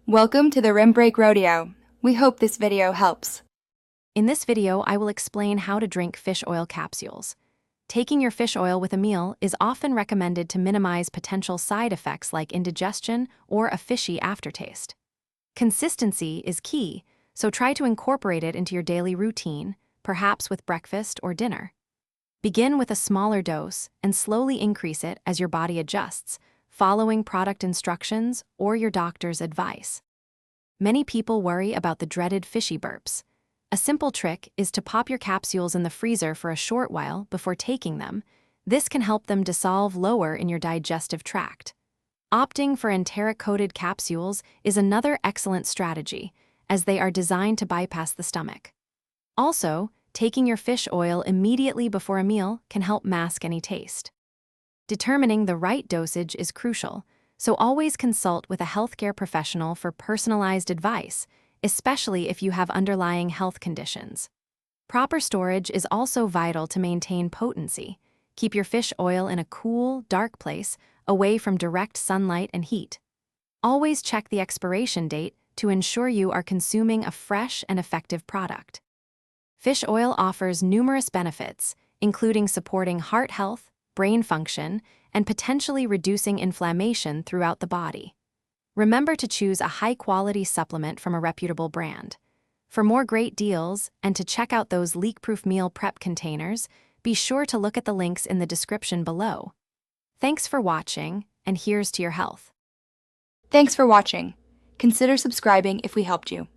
Welcome to the Rim Break Rodeo. We hope this video helps. In this video, I will explain how to drink fish oil capsules. Taking your fish oil with a meal is often recommended to minimize potential side effects like indigestion or a fishy aftertaste. Consistency is key, so try to incorporate it into your daily routine, perhaps with breakfast or dinner. Begin with a smaller dose and slowly increase it as your body adjusts, following product instructions or your doctor's advice. Many people worry about the dreaded fishy burps. A simple trick is to pop your capsules in the freezer for a short while before taking them. This can help them dissolve lower in your digestive tract. Opting for enteric-coated capsules is another excellent strategy, as they are designed to bypass the stomach. Also, taking your fish oil immediately before a meal can help mask any taste. Determining the right dosage is crucial, so always consult with a healthcare professional for personalized advice, especially if you have underlying health conditions. Proper storage is also vital to maintain potency. Keep your fish oil in a cool, dark place, away from direct sunlight and heat. Always check the expiration date to ensure you are consuming a fresh and effective product. Fish oil offers numerous benefits, including supporting heart health, brain function, and potentially reducing inflammation throughout the body. Remember to choose a high-quality supplement from a reputable brand. For more great deals and to check out those leak-proof meal prep containers, be sure to look at the links in the description below. Thanks for watching, and here's to your health. Thanks for watching. Consider subscribing if we helped you.